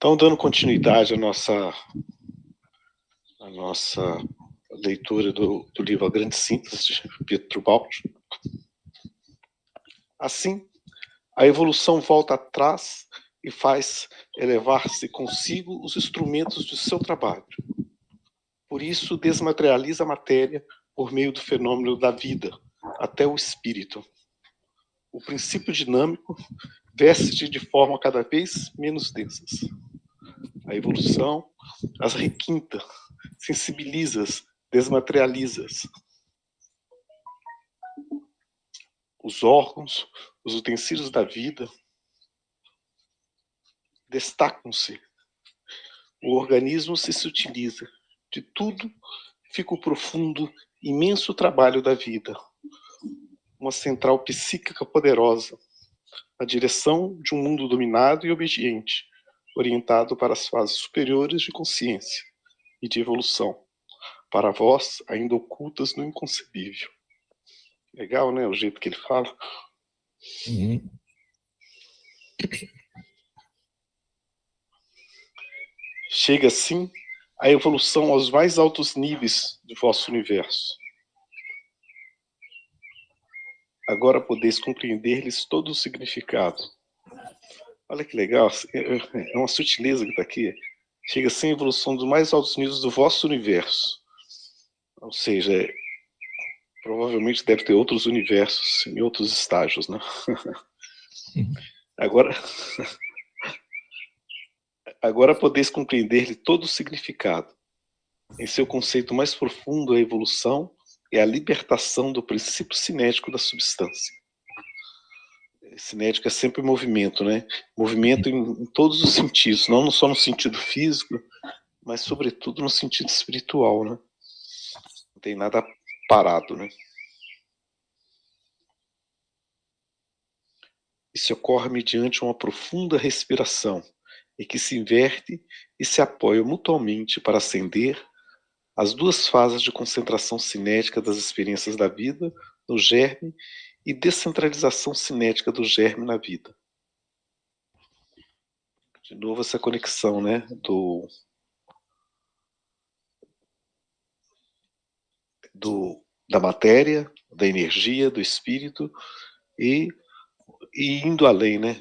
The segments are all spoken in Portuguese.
Então, dando continuidade à nossa leitura do livro A Grande Síntese, de Pietro Baldi. Assim, a evolução volta atrás e faz elevar-se consigo os instrumentos de seu trabalho. Por isso, desmaterializa a matéria por meio do fenômeno da vida, até o espírito. O princípio dinâmico veste de forma cada vez menos densas. A evolução as requinta, sensibiliza-as, desmaterializa-as. Os órgãos, os utensílios da vida destacam-se. O organismo se utiliza. De tudo fica o profundo, imenso trabalho da vida. Uma central psíquica poderosa, na direção de um mundo dominado e obediente, orientado para as fases superiores de consciência e de evolução, para vós ainda ocultas no inconcebível. Legal, né? O jeito que ele fala. Uhum. Chega assim a evolução aos mais altos níveis do vosso universo. Agora podeis compreender-lhes todo o significado. Olha que legal, é uma sutileza que está aqui. Chega assim a evolução dos mais altos níveis do vosso universo. Ou seja, provavelmente deve ter outros universos em outros estágios, né? Agora podeis compreender-lhe todo o significado. Em seu conceito mais profundo, a evolução é a libertação do princípio cinético da substância. Cinético é sempre movimento, né? Movimento em todos os sentidos, não só no sentido físico, mas sobretudo no sentido espiritual, né? Não tem nada parado, né? Isso ocorre mediante uma profunda respiração, em que se inverte e se apoia mutuamente para ascender as duas fases de concentração cinética das experiências da vida no germe e descentralização cinética do germe na vida. De novo essa conexão, né, da matéria, da energia, do espírito e indo além, né,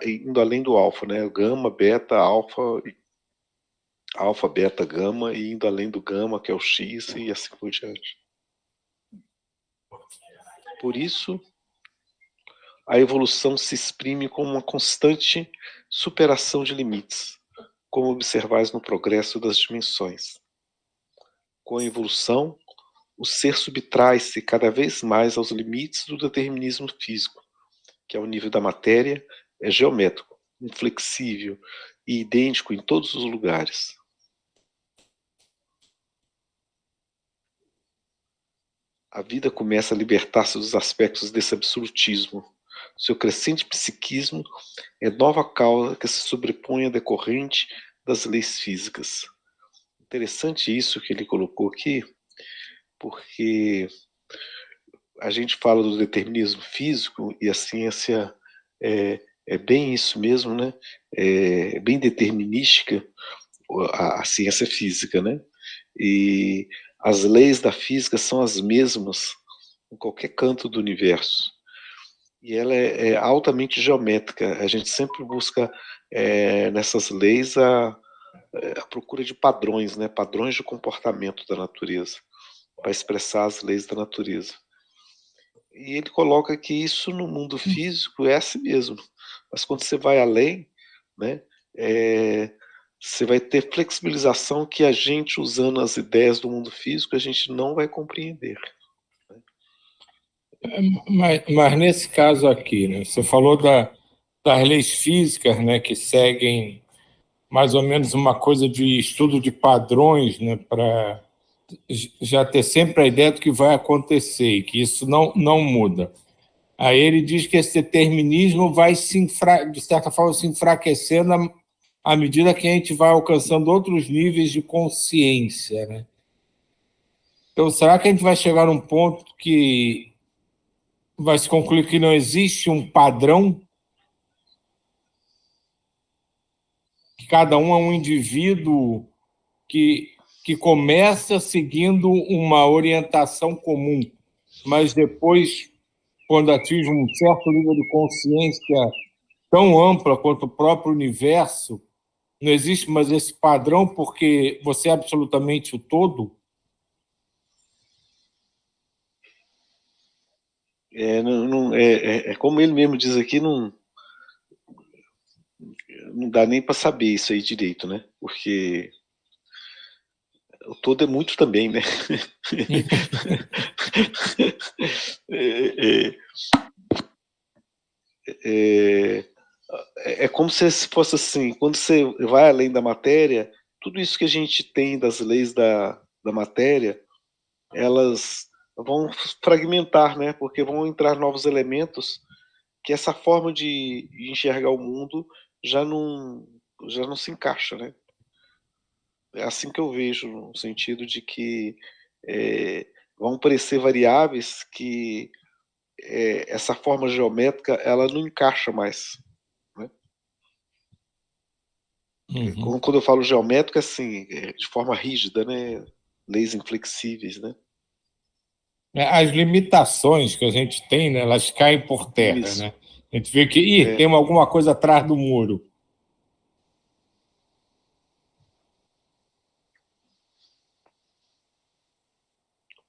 indo além do alfa, né, gama, beta, alfa, beta, gama, e indo além do gama, que é o X, e assim por diante. Por isso, a evolução se exprime como uma constante superação de limites, como observais no progresso das dimensões. Com a evolução, o ser subtrai-se cada vez mais aos limites do determinismo físico, que ao nível da matéria é geométrico, inflexível e idêntico em todos os lugares. A vida começa a libertar-se dos aspectos desse absolutismo. Seu crescente psiquismo é nova causa que se sobrepõe à decorrente das leis físicas. Interessante isso que ele colocou aqui, porque a gente fala do determinismo físico e a ciência é bem isso mesmo, né? É bem determinística a ciência física, né? E as leis da física são as mesmas em qualquer canto do universo. E ela é altamente geométrica. A gente sempre busca nessas leis a procura de padrões, né? Padrões de comportamento da natureza, para expressar as leis da natureza. E ele coloca que isso no mundo físico é assim mesmo. Mas quando você vai além, né, você vai ter flexibilização que a gente, usando as ideias do mundo físico, a gente não vai compreender. Mas nesse caso aqui, né, você falou das leis físicas, né, que seguem mais ou menos uma coisa de estudo de padrões, né, para já ter sempre a ideia do que vai acontecer e que isso não muda. Aí ele diz que esse determinismo vai, de certa forma, se enfraquecendo à medida que a gente vai alcançando outros níveis de consciência, né? Então, será que a gente vai chegar num ponto que vai se concluir que não existe um padrão? Que cada um é um indivíduo que começa seguindo uma orientação comum, mas depois, quando atinge um certo nível de consciência tão ampla quanto o próprio universo, não existe mais esse padrão porque você é absolutamente o todo? É como ele mesmo diz aqui, não dá nem para saber isso aí direito, né? Porque o todo é muito também, né? é, é, é como se fosse assim, quando você vai além da matéria, tudo isso que a gente tem das leis da matéria, elas vão fragmentar, né? Porque vão entrar novos elementos que essa forma de enxergar o mundo já não se encaixa, né? É assim que eu vejo, no sentido de que vão aparecer variáveis que essa forma geométrica ela não encaixa mais. Né? Uhum. Quando eu falo geométrica, assim, de forma rígida, né? Leis inflexíveis, né? As limitações que a gente tem, né, elas caem por terra, Isso. né? A gente vê que tem alguma coisa atrás do muro.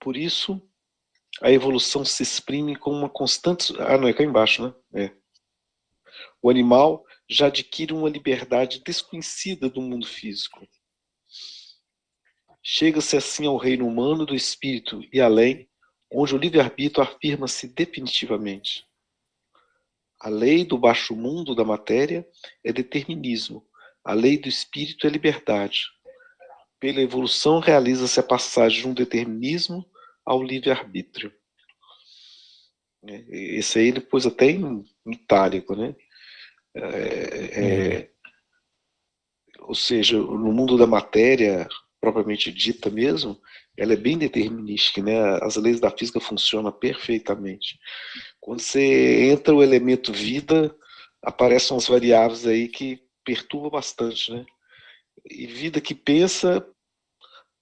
Por isso, a evolução se exprime como uma constante. Ah, não, é cá embaixo, né? O animal já adquire uma liberdade desconhecida do mundo físico. Chega-se assim ao reino humano do espírito e além, onde o livre-arbítrio afirma-se definitivamente. A lei do baixo mundo da matéria é determinismo, a lei do espírito é liberdade. Pela evolução realiza-se a passagem de um determinismo ao livre-arbítrio. Esse aí ele pôs até em itálico, né? Ou seja, no mundo da matéria propriamente dita mesmo, ela é bem determinística, né? As leis da física funcionam perfeitamente. Quando você entra o elemento vida, aparecem umas variáveis aí que perturbam bastante, né? E vida que pensa,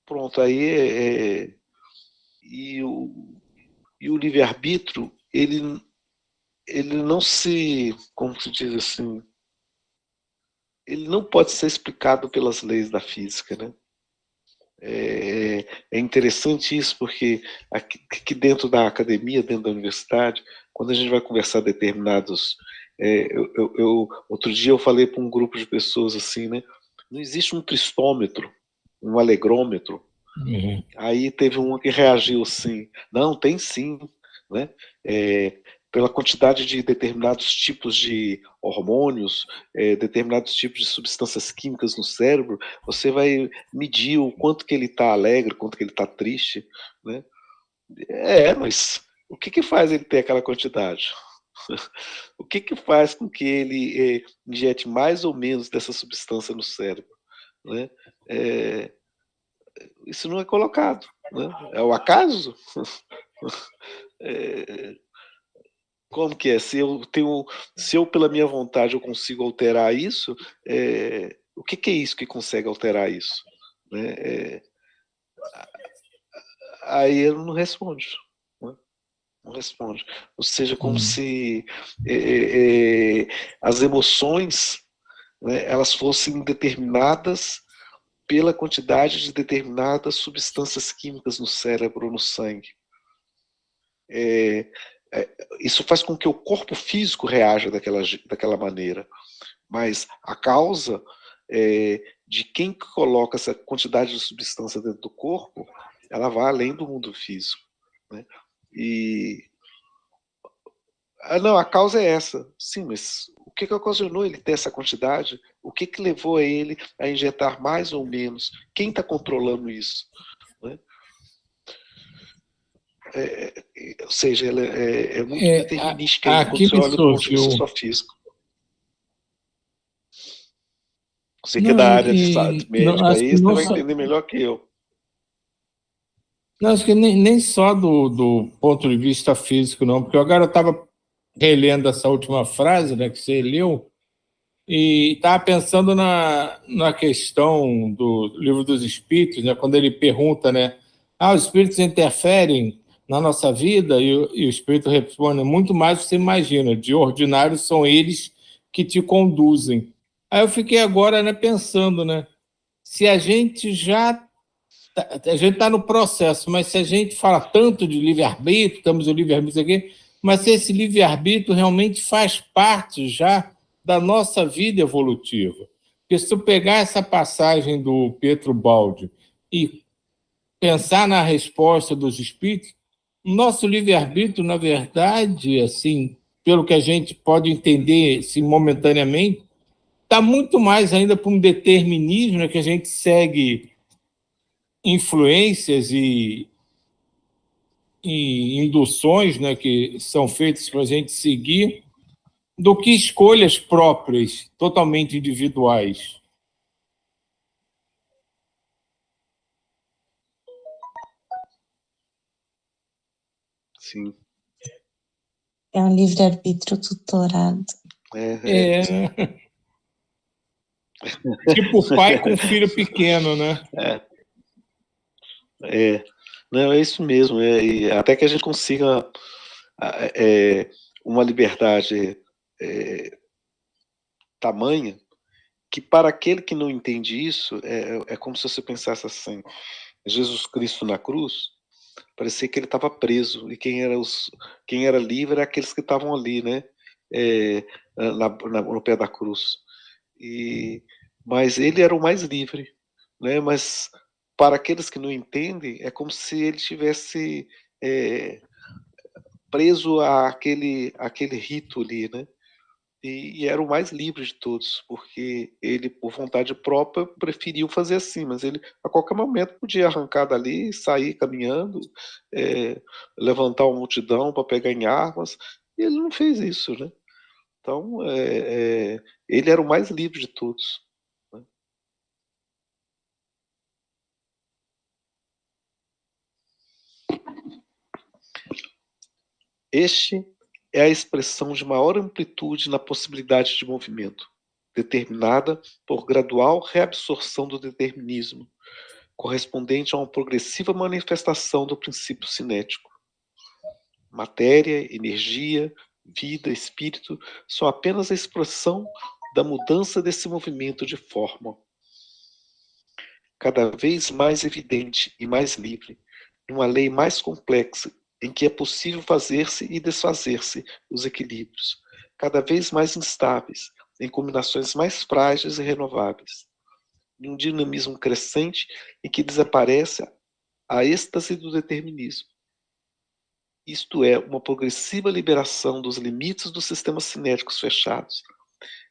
pronto, aí e o livre-arbítrio, ele não se, como se diz assim, ele não pode ser explicado pelas leis da física, né? É interessante isso, porque aqui dentro da academia, dentro da universidade, quando a gente vai conversar determinados. Outro dia eu falei para um grupo de pessoas assim, né? Não existe um tristômetro, um alegrômetro. Uhum. Aí teve uma que reagiu assim: não, tem sim, né? Pela quantidade de determinados tipos de hormônios, determinados tipos de substâncias químicas no cérebro, você vai medir o quanto que ele está alegre, o quanto que ele está triste, né? Mas o que faz ele ter aquela quantidade? O que faz com que ele injete mais ou menos dessa substância no cérebro? Né? Isso não é colocado. Né? É o acaso? Como que é? Se eu pela minha vontade eu consigo alterar isso, o que é isso que consegue alterar isso? Né? Aí ele não responde. Né? Não responde. Ou seja, como se as emoções, né, elas fossem determinadas pela quantidade de determinadas substâncias químicas no cérebro ou no sangue. Isso faz com que o corpo físico reaja daquela maneira, mas a causa de quem coloca essa quantidade de substância dentro do corpo, ela vai além do mundo físico. Né? Não, a causa é essa. Sim, mas o que ocasionou ele ter essa quantidade? O que levou a ele a injetar mais ou menos? Quem está controlando isso? Né? Ou seja, ela é muito determinística ainda quando Aqui você me olha do ponto de vista surgiu. só físico. Você que é Não, da área de não, médica acho que aí, você não vai só, entender melhor que eu. não, acho que nem só do ponto de vista físico, não, porque agora eu estava relendo essa última frase, né, que você leu, E estava pensando na questão do Livro dos Espíritos, né, quando ele pergunta, né, os espíritos interferem na nossa vida, e o espírito responde, muito mais do que você imagina, de ordinário são eles que te conduzem. Aí eu fiquei agora, né, pensando, né, se a gente está no processo, mas se a gente fala tanto de livre-arbítrio, estamos no livre-arbítrio aqui, mas se esse livre-arbítrio realmente faz parte já da nossa vida evolutiva. Porque se tu pegar essa passagem do Pietro Baldi e pensar na resposta dos espíritos, nosso livre-arbítrio, na verdade, assim, pelo que a gente pode entender assim, momentaneamente, está muito mais ainda para um determinismo, né, que a gente segue influências e induções, né, que são feitas para a gente seguir, do que escolhas próprias, totalmente individuais. Sim. É um livre-arbítrio tutorado. Tipo pai com filho pequeno, né? Não, é isso mesmo. E até que a gente consiga uma liberdade tamanha que para aquele que não entende isso, é como se você pensasse assim, Jesus Cristo na cruz, parecia que ele estava preso, e quem era livre era aqueles que estavam ali, né? No pé da cruz. Mas ele era o mais livre, né? Mas para aqueles que não entendem, é como se ele tivesse preso àquele rito ali, né? E era o mais livre de todos, porque ele, por vontade própria, preferiu fazer assim, mas ele, a qualquer momento, podia arrancar dali, sair caminhando, levantar uma multidão para pegar em armas, e ele não fez isso, né? Então, ele era o mais livre de todos. Né? Este é a expressão de maior amplitude na possibilidade de movimento, determinada por gradual reabsorção do determinismo, correspondente a uma progressiva manifestação do princípio cinético. Matéria, energia, vida, espírito são apenas a expressão da mudança desse movimento de forma. Cada vez mais evidente e mais livre, numa lei mais complexa, em que é possível fazer-se e desfazer-se os equilíbrios, cada vez mais instáveis, em combinações mais frágeis e renováveis, em um dinamismo crescente em que desaparece a êxtase do determinismo. Isto é, uma progressiva liberação dos limites dos sistemas cinéticos fechados.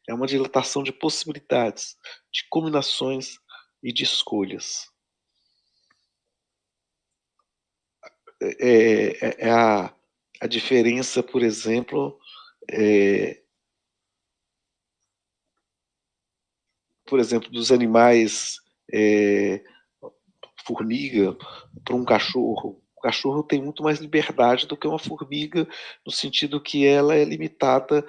É uma dilatação de possibilidades, de combinações e de escolhas. A diferença, por exemplo, dos animais formiga para um cachorro. O cachorro tem muito mais liberdade do que uma formiga, no sentido que ela é limitada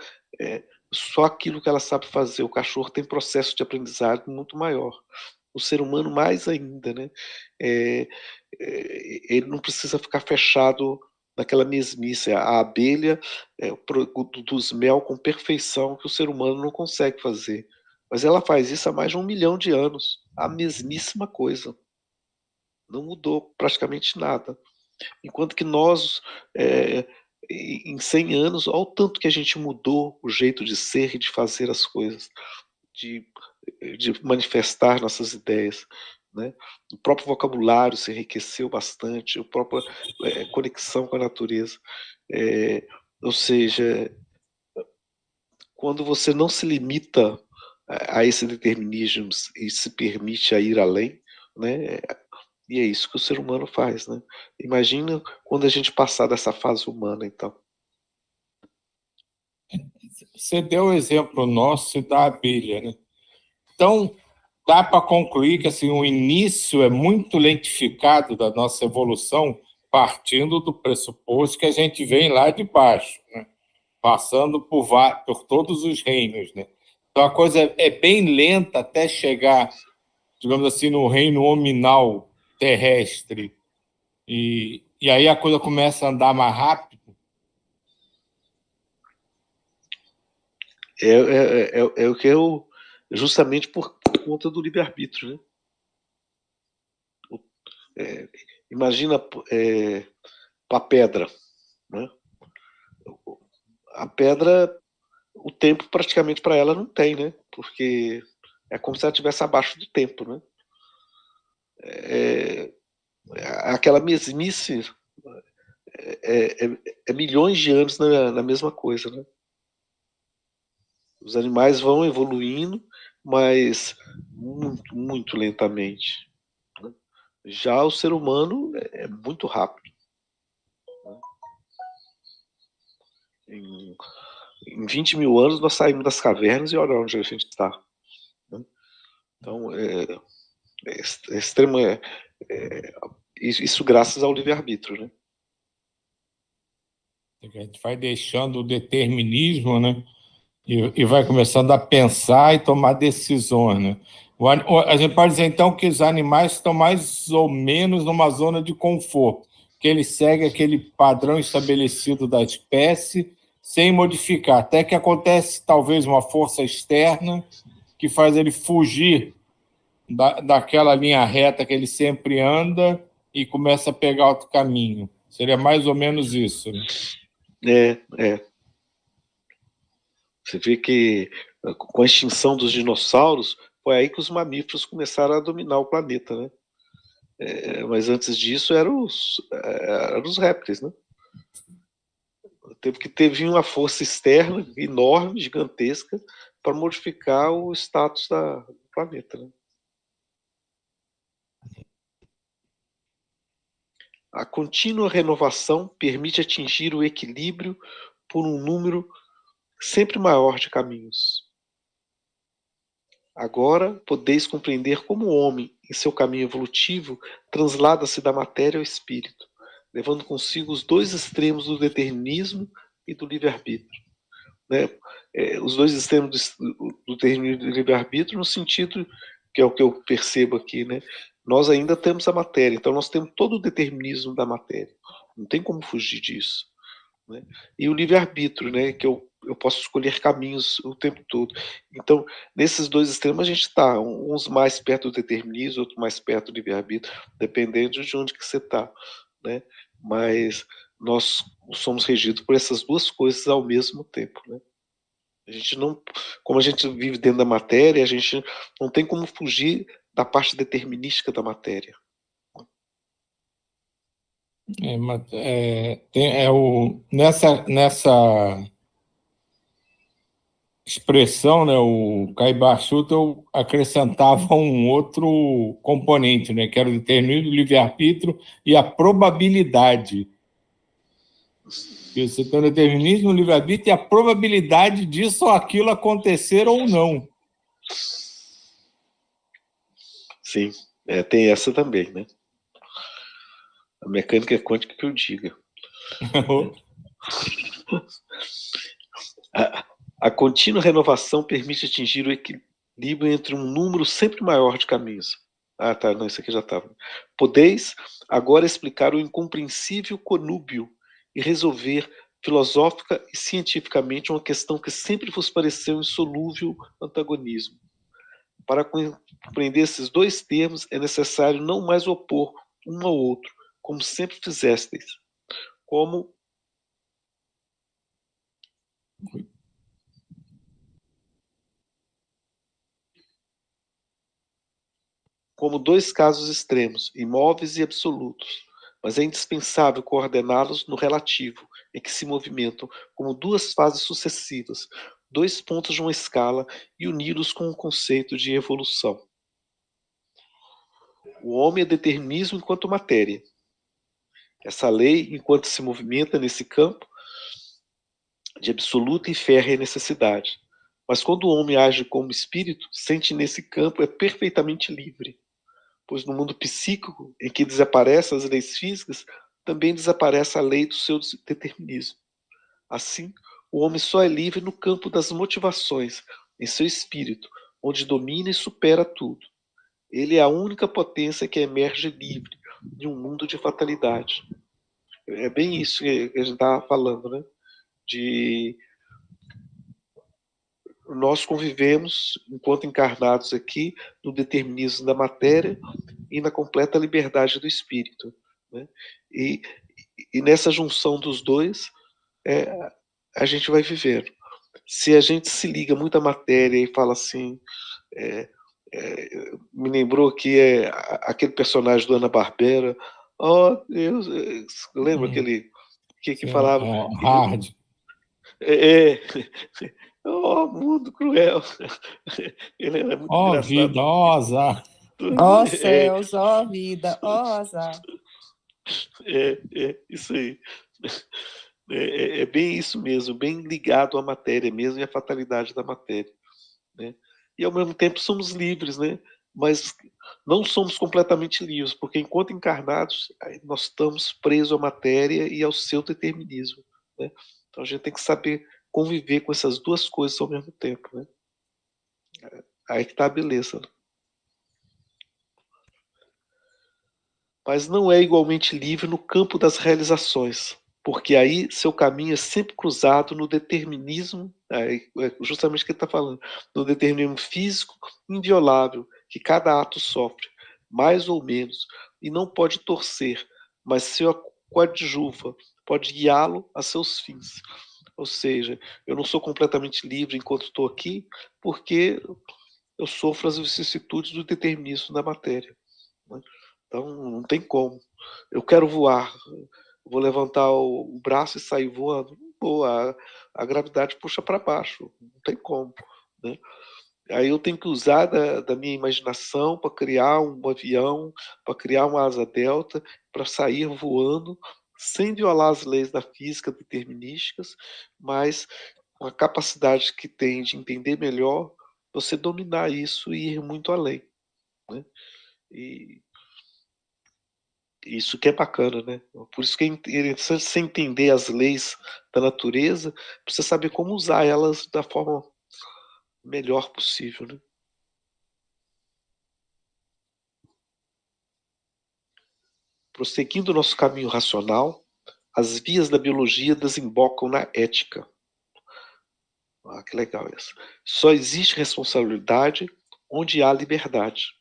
só aquilo que ela sabe fazer. O cachorro tem processo de aprendizado muito maior. O ser humano mais ainda, né? Ele não precisa ficar fechado naquela mesmice. A abelha produz mel com perfeição que o ser humano não consegue fazer. Mas ela faz isso há mais de 1 milhão de anos. A mesmíssima coisa. Não mudou praticamente nada. Enquanto que nós, em 100 anos, olha o tanto que a gente mudou o jeito de ser e de fazer as coisas, de manifestar nossas ideias. Né? O próprio vocabulário se enriqueceu bastante, a própria conexão com a natureza. Ou seja, quando você não se limita a esse determinismo e se permite a ir além, né? E é isso que o ser humano faz, né? Imagina quando a gente passar dessa fase humana, então. Você deu o exemplo nosso da abelha, né? Então, dá para concluir que assim, o início é muito lentificado da nossa evolução, partindo do pressuposto que a gente vem lá de baixo, né? Passando por todos os reinos, né? Então a coisa é bem lenta até chegar, digamos assim, no reino nominal terrestre. E aí a coisa começa a andar mais rápido. É o que eu. Justamente por conta do livre-arbítrio, né? Imagina a pedra, né? A pedra, o tempo praticamente para ela não tem, né? Porque é como se ela estivesse abaixo do tempo, né? Aquela mesmice é milhões de anos na mesma coisa, né? Os animais vão evoluindo, mas muito, muito lentamente. Né? Já o ser humano é muito rápido. Né? Em 20 mil anos nós saímos das cavernas e olha onde a gente está. Né? Então, extremo, isso graças ao livre-arbítrio. Né? A gente vai deixando o determinismo, né? E vai começando a pensar e tomar decisões, né? A gente pode dizer, então, que os animais estão mais ou menos numa zona de conforto, que eles seguem aquele padrão estabelecido da espécie sem modificar, até que acontece talvez uma força externa que faz ele fugir daquela linha reta que ele sempre anda e começa a pegar outro caminho. Seria mais ou menos isso, né? É. Você vê que com a extinção dos dinossauros, foi aí que os mamíferos começaram a dominar o planeta, né? Mas antes disso eram os répteis, né? Teve uma força externa enorme, gigantesca, para modificar o status do planeta. Né? A contínua renovação permite atingir o equilíbrio por um número sempre maior de caminhos. Agora podeis compreender como o homem, em seu caminho evolutivo, translada-se da matéria ao espírito, levando consigo os dois extremos do determinismo e do livre-arbítrio. Né? Os dois extremos do determinismo e do livre-arbítrio no sentido, que é o que eu percebo aqui, né? Nós ainda temos a matéria, então nós temos todo o determinismo da matéria. Não tem como fugir disso. Né? E o livre-arbítrio, né? Que eu posso escolher caminhos o tempo todo. Então, nesses dois extremos a gente está, uns mais perto do determinismo, outros mais perto do livre-arbítrio, dependendo de onde que você está. Né? Mas nós somos regidos por essas duas coisas ao mesmo tempo. Né? A gente não, como a gente vive dentro da matéria, a gente não tem como fugir da parte determinística da matéria. Nessa expressão, né, o Caibachut, eu acrescentava um outro componente, né, que era o determinismo, o livre-arbítrio e a probabilidade. Você tem o determinismo, o livre-arbítrio e a probabilidade disso ou aquilo acontecer ou não. Sim, tem essa também, né? A mecânica quântica que eu diga. A contínua renovação permite atingir o equilíbrio entre um número sempre maior de caminhos. Ah, tá, não, isso aqui já estava. Podeis agora explicar o incompreensível conúbio e resolver filosófica e cientificamente uma questão que sempre vos pareceu insolúvel antagonismo. Para compreender esses dois termos, é necessário não mais opor um ao outro, como sempre fizestes, como dois casos extremos, imóveis e absolutos, mas é indispensável coordená-los no relativo, em que se movimentam como duas fases sucessivas, dois pontos de uma escala e uni-los com o conceito de evolução. O homem é determinismo enquanto matéria. Essa lei, enquanto se movimenta nesse campo de absoluta e férrea necessidade. Mas quando o homem age como espírito, sente nesse campo é perfeitamente livre. Pois no mundo psíquico, em que desaparecem as leis físicas, também desaparece a lei do seu determinismo. Assim, o homem só é livre no campo das motivações, em seu espírito, onde domina e supera tudo. Ele é a única potência que emerge livre de um mundo de fatalidade. É bem isso que a gente está falando, né? Nós convivemos, enquanto encarnados aqui, no determinismo da matéria e na completa liberdade do espírito, né? E nessa junção dos dois, a gente vai vivendo. Se a gente se liga muito à matéria e fala assim, me lembrou que aquele personagem do Ana-Barbera, oh Deus, lembra aquele que falava? Hard. Oh, mundo cruel. Ele era muito engraçado. Vida, azar. Ó céus, ó vida, ó azar. Isso aí. É bem isso mesmo, bem ligado à matéria mesmo e à fatalidade da matéria, né? E ao mesmo tempo somos livres, né? Mas não somos completamente livres, porque enquanto encarnados, nós estamos presos à matéria e ao seu determinismo, né? Então a gente tem que saber conviver com essas duas coisas ao mesmo tempo, né? Aí que tá a beleza, né? Mas não é igualmente livre no campo das realizações, porque aí seu caminho é sempre cruzado no determinismo, justamente o que ele está falando, no determinismo físico inviolável, que cada ato sofre, mais ou menos, e não pode torcer, mas seu coadjuva, pode guiá-lo a seus fins. Ou seja, eu não sou completamente livre enquanto estou aqui, porque eu sofro as vicissitudes do determinismo da matéria, né? Então não tem como. Eu quero voar, vou levantar o braço e sair voando. Pô, a gravidade puxa para baixo, não tem como, né? Aí eu tenho que usar da minha imaginação para criar um avião, para criar uma asa delta, para sair voando, sem violar as leis da física determinísticas, mas com a capacidade que tem de entender melhor, você dominar isso e ir muito além, né? E isso que é bacana, né? Por isso que é interessante você entender as leis da natureza, para você saber como usar elas da forma melhor possível, né? Prosseguindo nosso caminho racional, as vias da biologia desembocam na ética. Ah, que legal isso. Só existe responsabilidade onde há liberdade.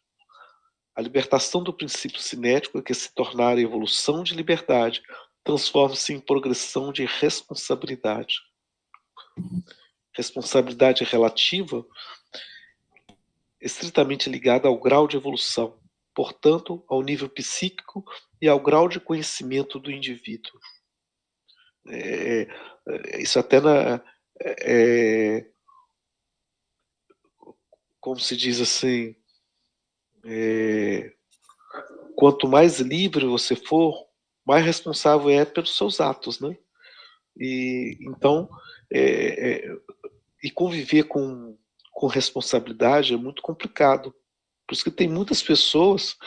A libertação do princípio cinético, que se tornar a evolução de liberdade, transforma-se em progressão de responsabilidade. Responsabilidade relativa, estritamente ligada ao grau de evolução, portanto, ao nível psíquico e ao grau de conhecimento do indivíduo. Isso até como se diz assim, quanto mais livre você for, mais responsável é pelos seus atos, né? E então, e conviver com responsabilidade é muito complicado. Por isso que tem muitas pessoas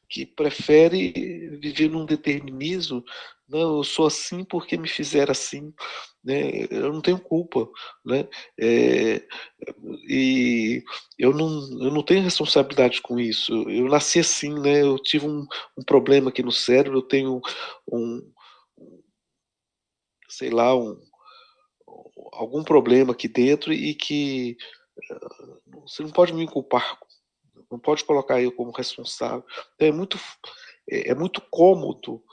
que preferem viver num determinismo. Não, eu sou assim porque me fizeram assim, né? Eu não tenho culpa, né? E eu não tenho responsabilidade com isso. Eu nasci assim, né? Eu tive um problema aqui no cérebro, eu tenho sei lá, algum problema aqui dentro e que você não pode me culpar, não pode colocar eu como responsável. Então é muito cômodo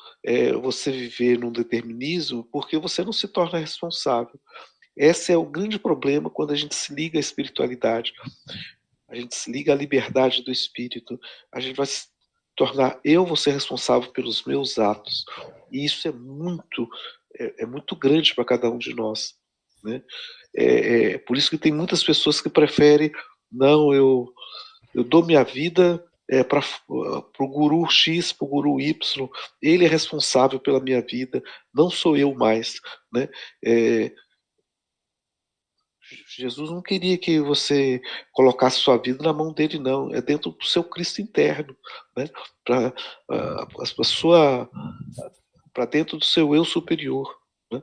você viver num determinismo porque você não se torna responsável. Esse é o grande problema quando a gente se liga à espiritualidade, a gente se liga à liberdade do espírito, a gente vai se tornar, eu vou ser responsável pelos meus atos. E isso é muito grande para cada um de nós, né? Por isso que tem muitas pessoas que preferem, não, eu dou minha vida para o guru X, para o guru Y, ele é responsável pela minha vida, não sou eu mais, né? Jesus não queria que você colocasse sua vida na mão dele, não. É dentro do seu Cristo interno, né? Para dentro do seu eu superior, né?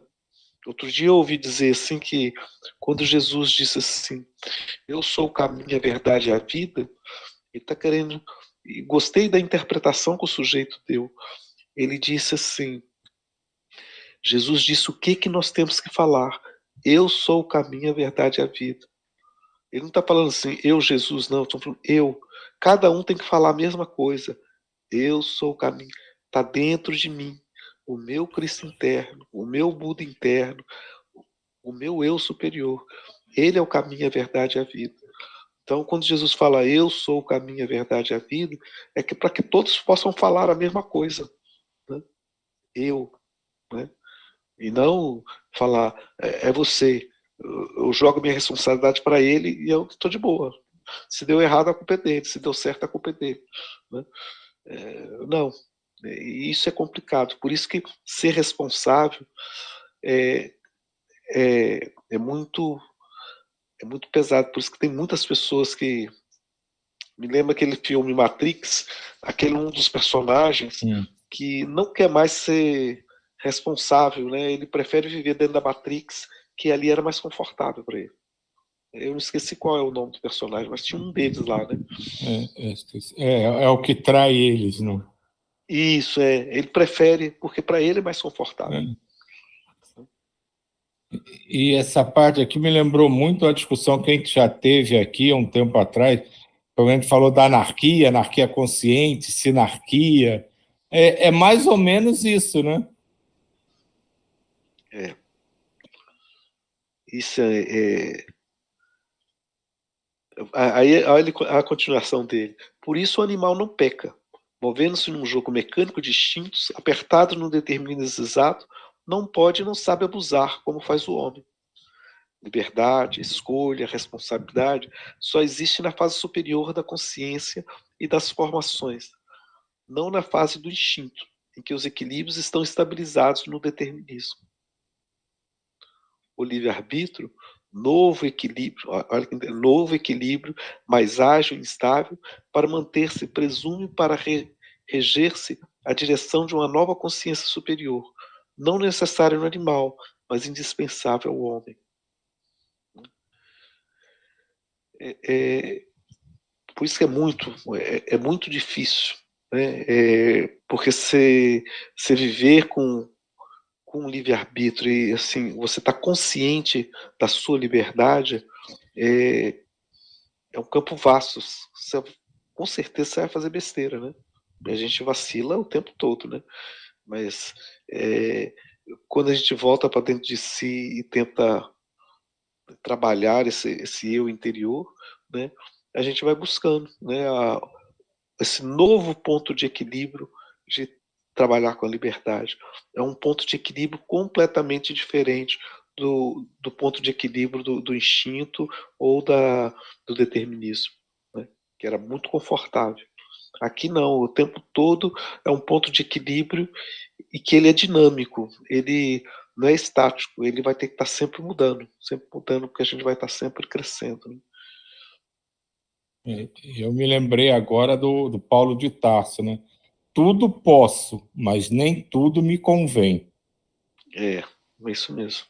Outro dia eu ouvi dizer assim que quando Jesus disse assim, eu sou o caminho, a verdade e a vida, ele está querendo, e gostei da interpretação que o sujeito deu. Ele disse assim, Jesus disse o que nós temos que falar. Eu sou o caminho, a verdade e a vida. Ele não está falando assim, eu, Jesus, não. Estou falando eu. Cada um tem que falar a mesma coisa. Eu sou o caminho. Está dentro de mim. O meu Cristo interno, o meu Buda interno, o meu eu superior. Ele é o caminho, a verdade e a vida. Então, quando Jesus fala eu sou o caminho, a verdade e a vida, é que para que todos possam falar a mesma coisa. Né? Eu. Né? E não falar, é você. Eu jogo minha responsabilidade para ele e eu estou de boa. Se deu errado, a culpa é dele. Se deu certo, a culpa é dele. Né? Não. Isso é complicado. Por isso que ser responsável é muito pesado. Por isso que tem muitas pessoas que... Me lembra aquele filme Matrix, aquele um dos personagens que não quer mais ser responsável, né? Ele prefere viver dentro da Matrix, que ali era mais confortável para ele. Eu não esqueci qual é o nome do personagem, mas tinha um deles lá, né? É o que trai eles, não? Isso, ele prefere, porque para ele é mais confortável. E essa parte aqui me lembrou muito a discussão que a gente já teve aqui há um tempo atrás, quando a gente falou da anarquia, anarquia consciente, sinarquia. É mais ou menos isso, né? Isso aí olha a continuação dele. Por isso o animal não peca. Movendo-se num jogo mecânico de instintos, apertado num determinismo exato, não pode e não sabe abusar, como faz o homem. Liberdade, escolha, responsabilidade só existe na fase superior da consciência e das formações, não na fase do instinto, em que os equilíbrios estão estabilizados no determinismo. O livre-arbítrio, novo equilíbrio, olha que novo equilíbrio, mais ágil e instável, para manter-se, presume para reger-se a direção de uma nova consciência superior, não necessária no animal, mas indispensável ao homem. Por isso que é muito difícil, né? Porque você viver com livre-arbítrio e assim, você está consciente da sua liberdade, é um campo vasto. Você, com certeza você vai fazer besteira, né? A gente vacila o tempo todo, né? Mas quando a gente volta para dentro de si e tenta trabalhar esse eu interior, né? A gente vai buscando, né? Esse novo ponto de equilíbrio de trabalhar com a liberdade. É um ponto de equilíbrio completamente diferente do ponto de equilíbrio do instinto ou do determinismo, né? Que era muito confortável. Aqui não, o tempo todo é um ponto de equilíbrio e que ele é dinâmico, ele não é estático, ele vai ter que estar sempre mudando, porque a gente vai estar sempre crescendo. Né? Eu me lembrei agora do Paulo de Tarso, né? Tudo posso, mas nem tudo me convém. É isso mesmo.